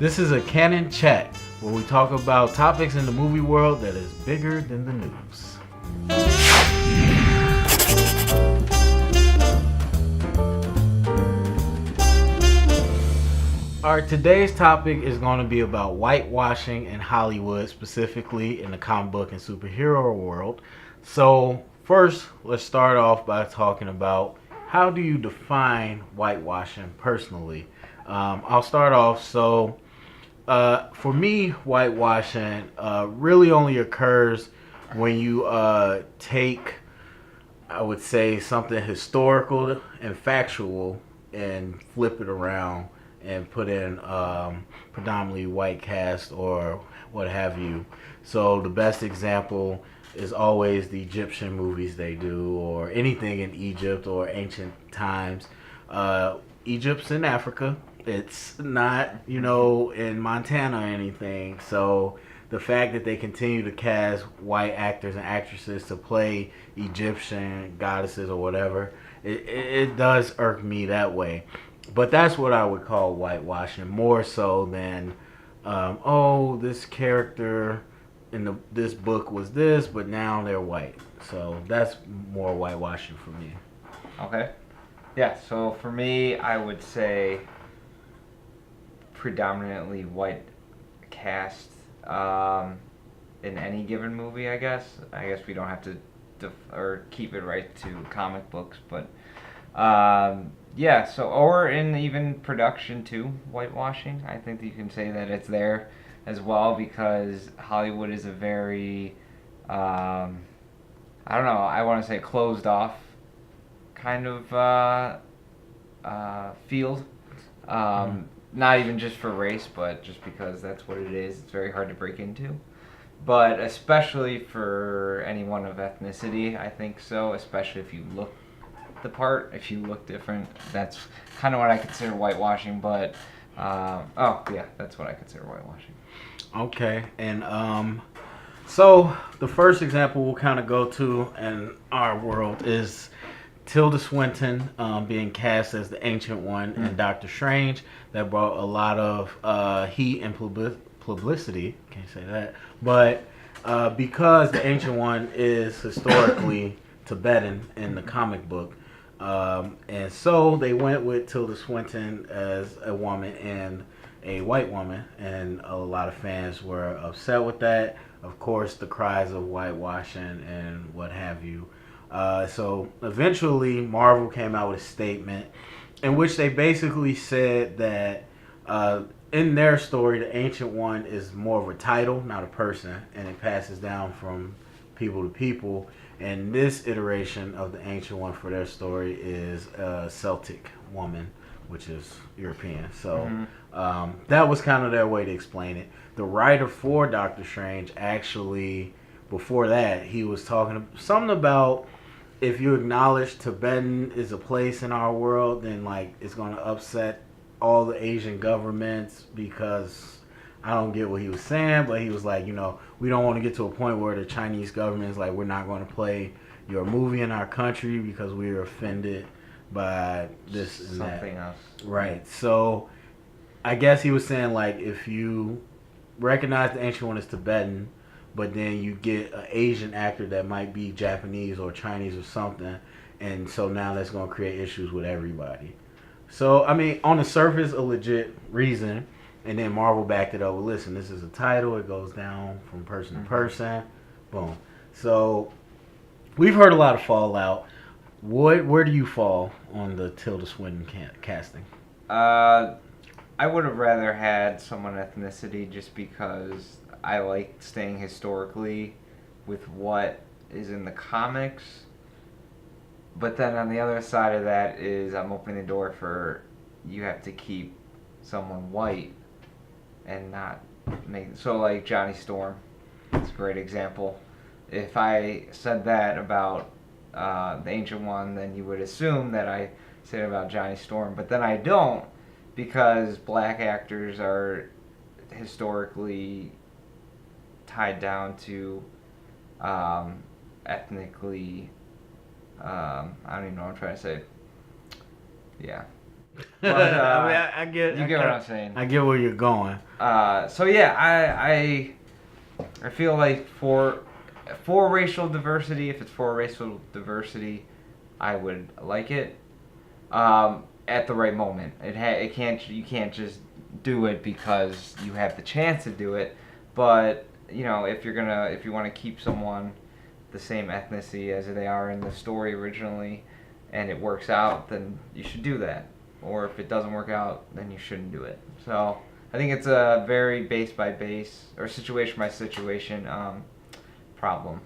This is a Canon Chat where we talk about topics in the movie world that is bigger than the news. Alright, today's topic is going to be about whitewashing in Hollywood, specifically in the comic book and superhero world. So first, let's start off by talking about how do you define whitewashing personally. I'll start off. For me, whitewashing really only occurs when you take, I would say, something historical and factual and flip it around and put in predominantly white cast or what have you. So the best example is always the Egyptian movies they do, or anything in Egypt or ancient times. Egypt's in Africa. It's not, in Montana or anything. So the fact that they continue to cast white actors and actresses to play Egyptian goddesses or whatever, it does irk me that way. But that's what I would call whitewashing, more so than, this character in this book was this, but now they're white. So that's more whitewashing for me. Okay. Yeah, so for me, I would say predominantly white cast in any given movie, I guess. I guess we don't have to or keep it right to comic books, but or in even production too, whitewashing. I think that you can say that it's there as well, because Hollywood is a very, I don't know, I want to say closed off kind of field. Not even just for race, but just because that's what it is. It's very hard to break into. But especially for anyone of ethnicity, I think so, especially if you look the part, if you look different. That's kind of what I consider whitewashing, but that's what I consider whitewashing. Okay, and so the first example we'll kind of go to in our world is Tilda Swinton being cast as the Ancient One in Doctor Strange. That brought a lot of heat and publicity. Can't say that, but because the Ancient One is historically Tibetan in the comic book, and so they went with Tilda Swinton as a woman and a white woman, and a lot of fans were upset with that. Of course, the cries of whitewashing and what have you. So eventually, Marvel came out with a statement in which they basically said that in their story, the Ancient One is more of a title, not a person, and it passes down from people to people. And this iteration of the Ancient One for their story is a Celtic woman, which is European. So that was kind of their way to explain it. The writer for Doctor Strange, actually, before that, he was talking something about, if you acknowledge Tibetan is a place in our world, then it's going to upset all the Asian governments, because I don't get what he was saying, but he was like, we don't want to get to a point where the Chinese government is like, we're not going to play your movie in our country because we are offended by this and something that. Else. Right. So I guess he was saying, if you recognize the Ancient One as Tibetan, but then you get an Asian actor that might be Japanese or Chinese or something, and so now that's going to create issues with everybody. So, I mean, on the surface, a legit reason, and then Marvel backed it up with, listen, this is a title, it goes down from person to person, boom. So, we've heard a lot of fallout. Where do you fall on the Tilda Swinton casting? I would have rather had someone ethnicity, just because I like staying historically with what is in the comics. But then on the other side of that is, I'm opening the door for, you have to keep someone white and not make, so like Johnny Storm. It's a great example. If I said that about the Ancient One, then you would assume that I said about Johnny Storm. But then I don't, because black actors are historically tied down to ethnically, I don't even know what I'm trying to say. Yeah. But I mean, I get. you get what I'm saying. I get where you're going. So yeah, I feel like for racial diversity, if it's for racial diversity, I would like it. At the right moment. It can't, you can't just do it because you have the chance to do it. But you know, if you want to keep someone the same ethnicity as they are in the story originally, and it works out, then you should do that. Or if it doesn't work out, then you shouldn't do it. So I think it's a very base by base or situation by situation problem.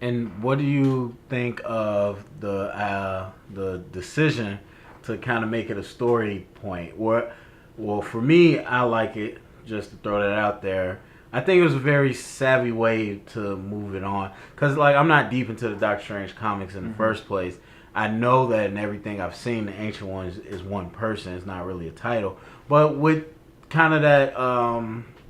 And what do you think of the decision to kind of make it a story point? Well, for me, I like it. Just to throw that out there, I think it was a very savvy way to move it on. Cause like I'm not deep into the Doctor Strange comics in the first place. I know that in everything I've seen, the Ancient One is one person. It's not really a title. But with kind of that,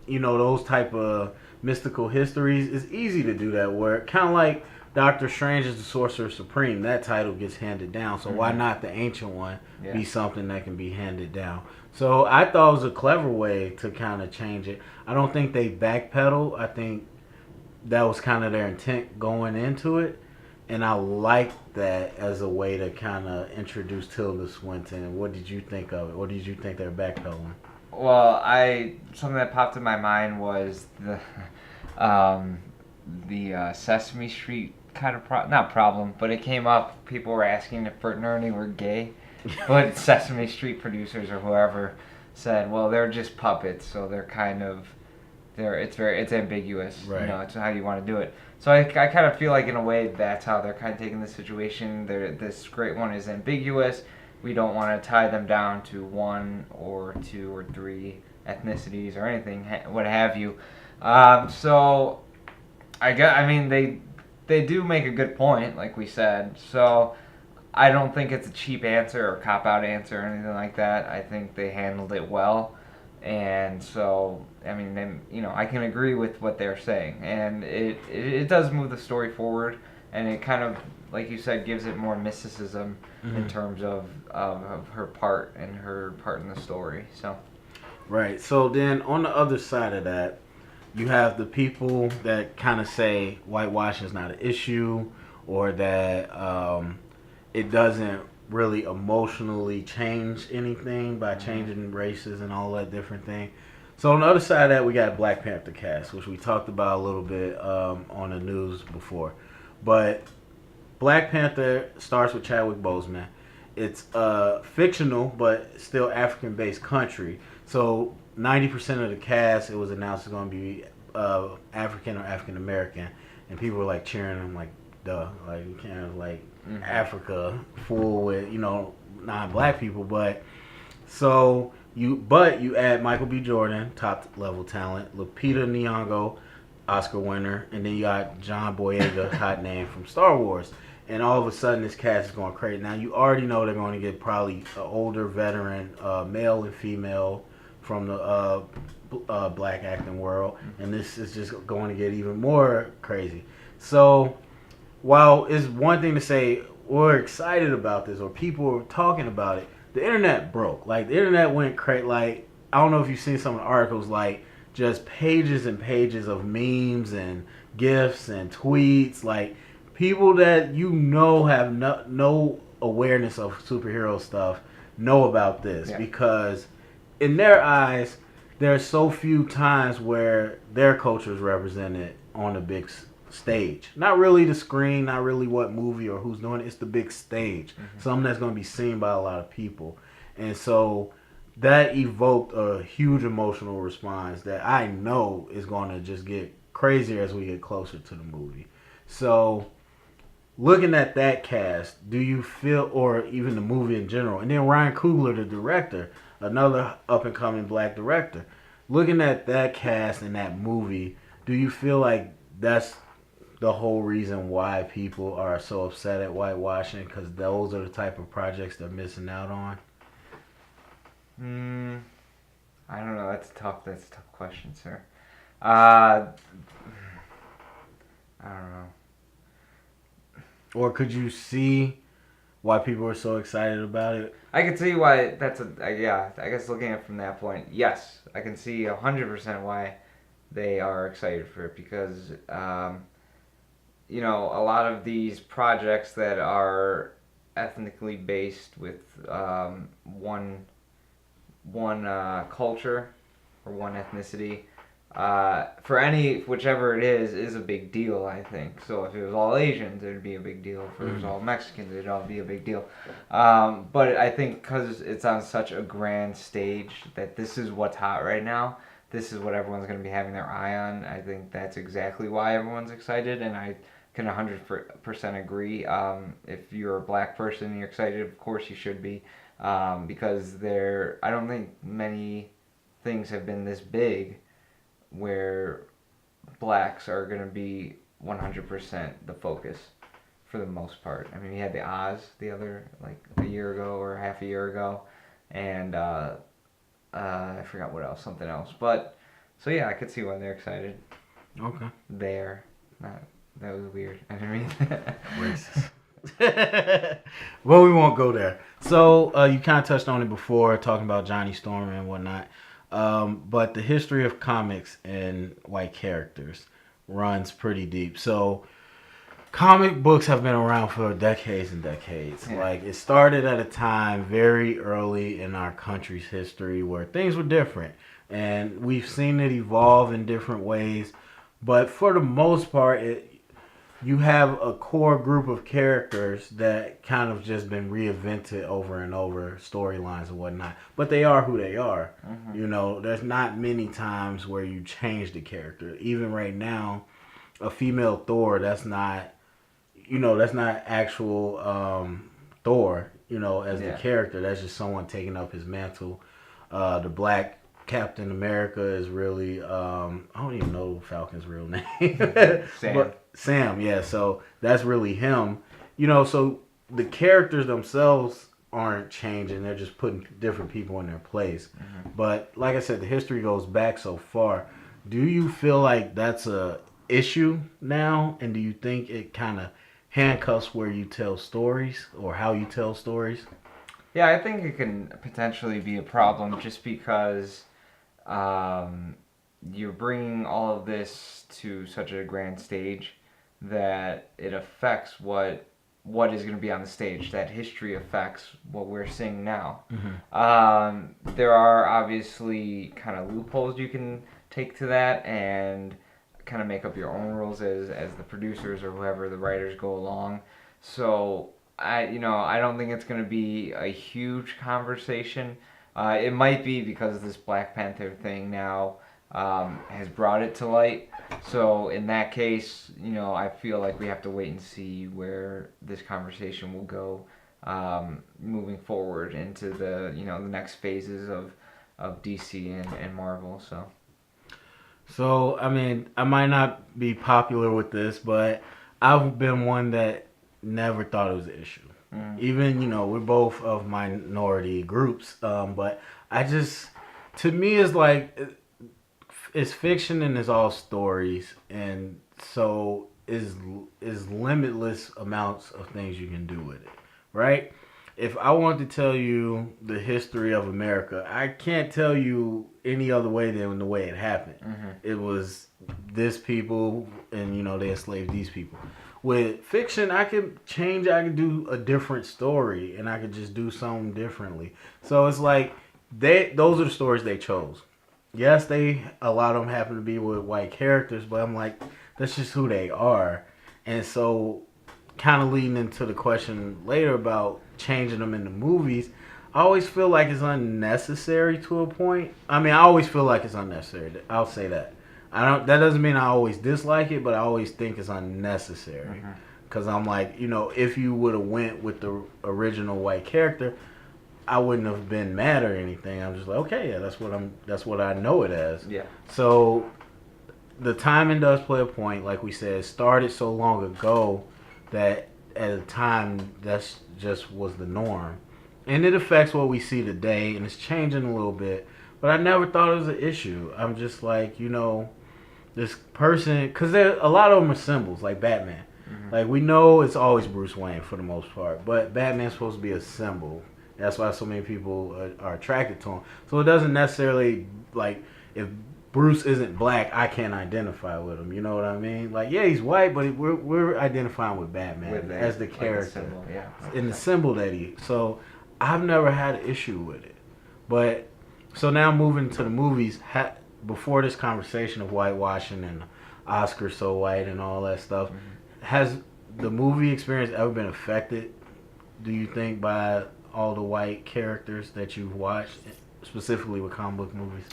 those type of mystical histories, it's easy to do that. Where kind of like Doctor Strange is the Sorcerer Supreme. That title gets handed down. So why not the Ancient One be something that can be handed down? So I thought it was a clever way to kind of change it. I don't think they backpedal. I think that was kind of their intent going into it. And I like that as a way to kind of introduce Tilda Swinton. What did you think of it? What did you think they were backpedaling? Well, something that popped in my mind was the Sesame Street kind of not problem, but it came up. People were asking if Bert and Ernie were gay, but Sesame Street producers or whoever said, well, they're just puppets, so they're kind of it's ambiguous. Right. You know, it's how you want to do it. So I kind of feel like in a way that's how they're kind of taking the situation. This great one is ambiguous. We don't want to tie them down to one or two or three ethnicities or anything, what have you. So I mean, they do make a good point, like we said. So I don't think it's a cheap answer or cop out answer or anything like that. I think they handled it well. And so, I mean, I can agree with what they're saying, and it does move the story forward, and it kind of, like you said, gives it more mysticism in terms of her part and her part in the story. So, right. So then, on the other side of that, you have the people that kind of say whitewashing is not an issue, or that it doesn't really emotionally change anything by changing races and all that different thing. So on the other side of that, we got Black Panther cast, which we talked about a little bit on the news before. But Black Panther starts with Chadwick Boseman. It's a fictional but still African-based country. So 90% of the cast, it was announced, is going to be African or African American, and people were like cheering them like, duh, like you can't like Africa full with non-black people. But so you add Michael B. Jordan, top level talent, Lupita Nyong'o, Oscar winner, and then you got John Boyega, hot name from Star Wars, and all of a sudden this cast is going crazy. Now you already know they're going to get probably an older veteran, male and female from the black acting world, and this is just going to get even more crazy. So while it's one thing to say we're excited about this or people are talking about it, the internet broke. Like the internet went crazy. Like I don't know if you've seen some of the articles, like just pages and pages of memes and gifs and tweets. Like people that have no awareness of superhero stuff know about this because in their eyes, there's so few times where their culture is represented on a big stage. Not really the screen, not really what movie or who's doing it. It's the big stage. Something that's going to be seen by a lot of people. And so that evoked a huge emotional response that I know is going to just get crazier as we get closer to the movie. So looking at that cast, do you feel, or even the movie in general, and then Ryan Coogler, the director, another up-and-coming black director, looking at that cast and that movie, do you feel like that's the whole reason why people are so upset at whitewashing? Because those are the type of projects they're missing out on? I don't know. That's a tough question, sir. I don't know. Or could you see why people are so excited about it. I can see why that's yeah. I guess looking at it from that point, yes, I can see 100% why they are excited for it because a lot of these projects that are ethnically based with one culture or one ethnicity for whichever it is a big deal, I think. So if it was all Asians, it'd be a big deal. If it was all Mexicans, it'd all be a big deal. But I think because it's on such a grand stage that this is what's hot right now, this is what everyone's going to be having their eye on. I think that's exactly why everyone's excited, and I can 100% agree. If you're a black person and you're excited, of course you should be, because I don't think many things have been this big where blacks are going to be 100% the focus for the most part. I mean, we had the Oz a year ago or half a year ago, and I forgot what else, something else. But, so yeah, I could see why they're excited. Okay. That was weird. I didn't mean that. Racist. Well, we won't go there. So, you kind of touched on it before, talking about Johnny Storm and whatnot. But the history of comics and white characters runs pretty deep. So, comic books have been around for decades and decades. Yeah. Like, it started at a time very early in our country's history where things were different. And we've seen it evolve in different ways. But for the most part, you have a core group of characters that kind of just been reinvented over and over, storylines and whatnot. But they are who they are. Mm-hmm. There's not many times where you change the character. Even right now, a female Thor, that's not actual Thor, as the character. That's just someone taking up his mantle. The black Captain America is really, I don't even know Falcon's real name. Sam. But Sam, yeah. So that's really him. So the characters themselves aren't changing. They're just putting different people in their place. Mm-hmm. But like I said, the history goes back so far. Do you feel like that's a issue now? And do you think it kind of handcuffs where you tell stories or how you tell stories? Yeah, I think it can potentially be a problem just because you're bringing all of this to such a grand stage that it affects what is going to be on the stage. That history affects what we're seeing now. Mm-hmm. There are obviously kind of loopholes you can take to that and kind of make up your own rules as the producers or whoever the writers go along. So I don't think it's going to be a huge conversation. It might be because this Black Panther thing now has brought it to light. So in that case, I feel like we have to wait and see where this conversation will go moving forward into the the next phases of DC and Marvel. So I mean, I might not be popular with this, but I've been one that never thought it was an issue. Even, we're both of minority groups, but to me, it's like, it's fiction and it's all stories, and so is limitless amounts of things you can do with it, right? If I want to tell you the history of America, I can't tell you any other way than the way it happened. Mm-hmm. It was this people, and they enslaved these people. With fiction, I can do a different story, and I could just do something differently. So it's like, those are the stories they chose. Yes, a lot of them happen to be with white characters, but I'm like, that's just who they are. And so, kind of leading into the question later about changing them in the movies, I always feel like it's unnecessary to a point. I mean, I always feel like it's unnecessary. I'll say that. That doesn't mean I always dislike it, but I always think it's unnecessary. Because I'm like, if you would have went with the original white character, I wouldn't have been mad or anything. I'm just like, okay, yeah, that's what I know it as. Yeah. So the timing does play a point. Like we said, it started so long ago that at the time that's just was the norm, and it affects what we see today, and it's changing a little bit. But I never thought it was an issue. I'm just like, this person, because a lot of them are symbols, like Batman. Like, we know it's always Bruce Wayne for the most part, but Batman's supposed to be a symbol. That's why so many people are attracted to him. So it doesn't necessarily, like, if Bruce isn't black, I can't identify with him. You know what I mean? Like, yeah, he's white, but we're identifying with Batman as the character. Like symbol, yeah. In the symbol that he. So I've never had an issue with it. But, so now moving to the movies, before this conversation of whitewashing and Oscar so white and all that stuff, has the movie experience ever been affected, do you think, by all the white characters that you've watched, specifically with comic book movies?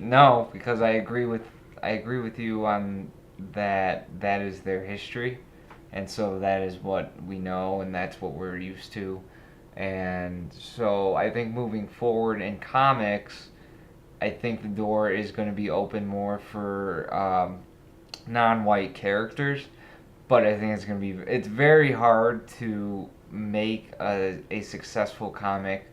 No, because I agree with you on that. That is their history, and so that is what we know, and that's what we're used to. And so I think moving forward in comics, I think the door is going to be open more for non-white characters, but I think it's very hard to make a successful comic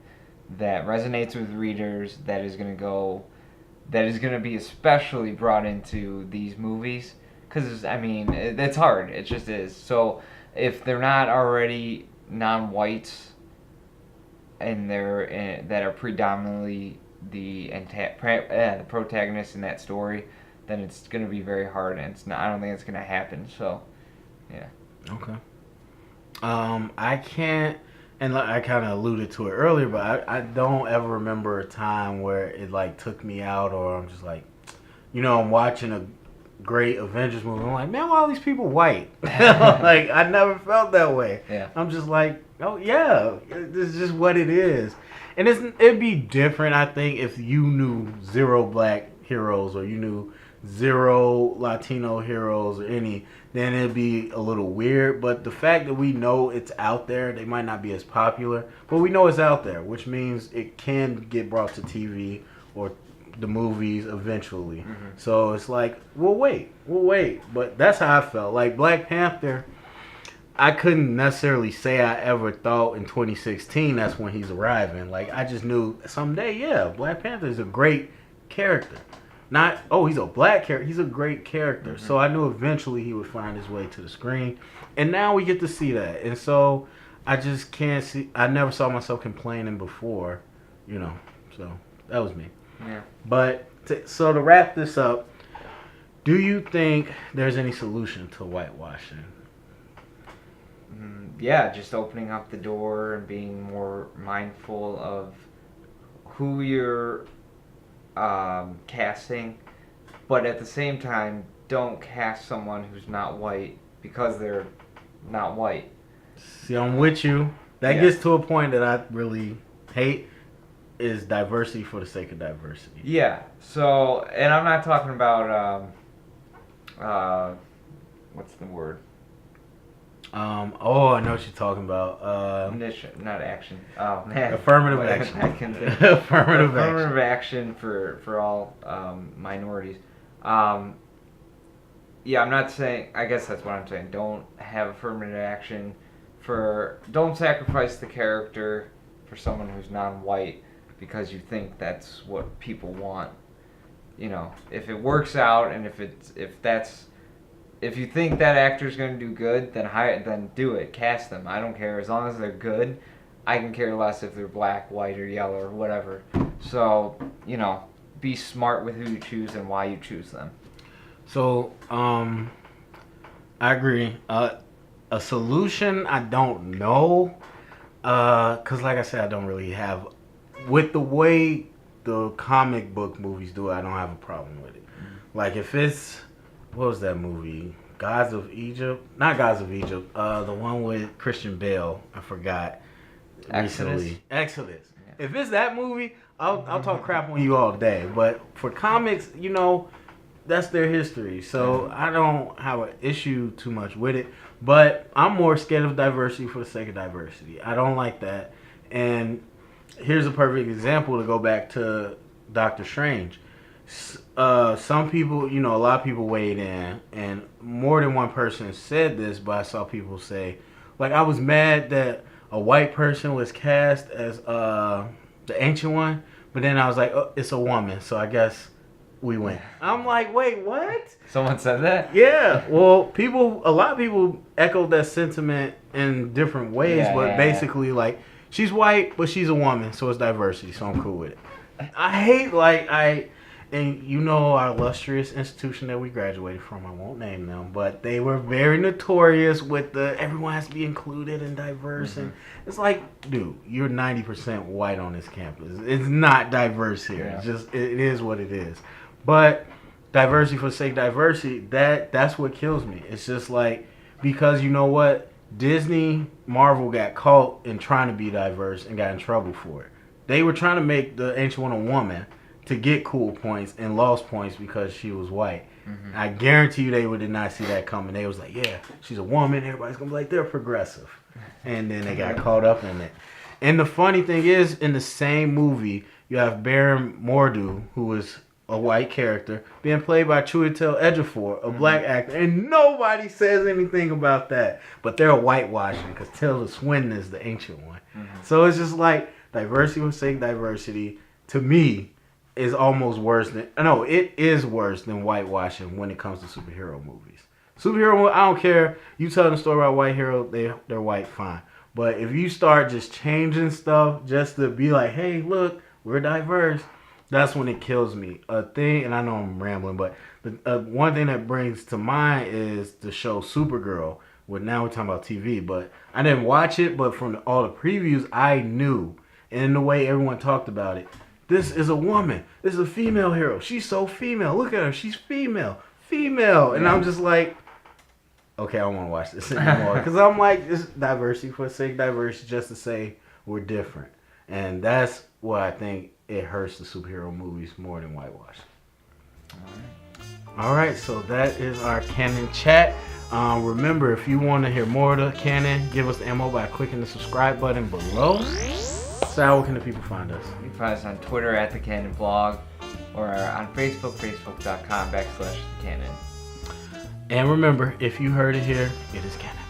that resonates with readers, that is going to be especially brought into these movies, because I mean it's hard, it just is. So if they're not already non-whites and that are predominantly the protagonist in that story, then it's going to be very hard, and I don't think it's going to happen. So yeah. Okay. I can't, and I kind of alluded to it earlier, but I don't ever remember a time where it like took me out, or I'm just like, I'm watching a great Avengers movie. I'm like, man, why are all these people white? Like, I never felt that way. Yeah. I'm just like, oh yeah, this is just what it is. And it'd be different, I think, if you knew zero black heroes, or you knew zero Latino heroes, or any, then it'd be a little weird. But the fact that we know it's out there, they might not be as popular, but we know it's out there, which means it can get brought to TV or the movies eventually. So it's like, we'll wait. But that's how I felt. Like, Black Panther, I couldn't necessarily say I ever thought in 2016 that's when he's arriving. Like, I just knew someday, yeah, Black Panther is a great character. Not, oh, he's a black character. He's a great character. So I knew eventually he would find his way to the screen. And now we get to see that. And so I just can't see, I never saw myself complaining before, So that was me. Yeah. But, so to wrap this up, do you think there's any solution to whitewashing? Yeah, just opening up the door and being more mindful of who you're casting, but at the same time, don't cast someone who's not white because they're not white. See, I'm with you. That gets to a point that I really hate, is diversity for the sake of diversity. Yeah, so, and I'm not talking about, what's the word? I know what you're talking about. Not action. Oh man. Affirmative action. I can think. Affirmative action for all minorities. Yeah, I'm not saying. I guess that's what I'm saying. Don't have affirmative action don't sacrifice the character for someone who's non-white because you think that's what people want. If it works out, and if you think that actor's going to do good, then do it. Cast them. I don't care. As long as they're good, I can care less if they're black, white, or yellow, or whatever. So, be smart with who you choose and why you choose them. So, I agree. A solution, I don't know. Because like I said, I don't really have... With the way the comic book movies do it, I don't have a problem with it. Like, if it's... What was that movie? Gods of Egypt? Not Gods of Egypt. The one with Christian Bale. I forgot. Recently. Exodus. Yeah. If it's that movie, I'll talk crap on you all day. But for comics, that's their history. So I don't have an issue too much with it. But I'm more scared of diversity for the sake of diversity. I don't like that. And here's a perfect example to go back to Doctor Strange. Some people, a lot of people weighed in, and more than one person said this, but I saw people say, like, I was mad that a white person was cast as the Ancient One, but then I was like, oh, it's a woman, so I guess we win. I'm like, wait, what? Someone said that? Yeah. Well, a lot of people echoed that sentiment in different ways, Yeah, but yeah, basically, like, she's white, but she's a woman, so it's diversity, so I'm cool with it. I hate, and you know our illustrious institution that we graduated from, I won't name them, but they were very notorious with everyone has to be included and diverse, and it's like, dude, you're 90% white on this campus. It's not diverse here. Yeah. It's just, it is what it is. But diversity for the sake of diversity, that's what kills me. It's just like, because you know what? Disney, Marvel got caught in trying to be diverse and got in trouble for it. They were trying to make the Ancient One a woman to get cool points and lost points because she was white. Mm-hmm. I guarantee you they did not see that coming. They was like, yeah, she's a woman. Everybody's going to be like, they're progressive. And then they got caught up in it. And the funny thing is, in the same movie, you have Baron Mordo, who is a white character, being played by Chiwetel Ejiofor, a black actor. And nobody says anything about that. But they're whitewashing because Tilda Swinton is the Ancient One. Mm-hmm. So it's just like, diversity for sake of diversity, to me, is almost worse than... No, it is worse than whitewashing when it comes to superhero movies. Superhero, I don't care. You tell the story about white hero, they're white, fine. But if you start just changing stuff just to be like, hey, look, we're diverse, that's when it kills me. A thing, and I know I'm rambling, but one thing that brings to mind is the show Supergirl. Well, now we're talking about TV, but I didn't watch it, but from all the previews, I knew. And in the way everyone talked about it, this is a woman. This is a female hero. She's so female. Look at her. She's female. Female. And I'm just like, okay, I don't want to watch this anymore. Because I'm like, it's diversity for the sake of diversity just to say we're different. And that's what I think it hurts the superhero movies more than whitewashing. All right, so that is our Canon Chat. Remember, if you want to hear more of the Canon, give us the ammo by clicking the subscribe button below. So how can the people find us? You can find us on Twitter at The Canon Blog, or on Facebook, facebook.com/TheCanon. And remember, if you heard it here, it is Canon.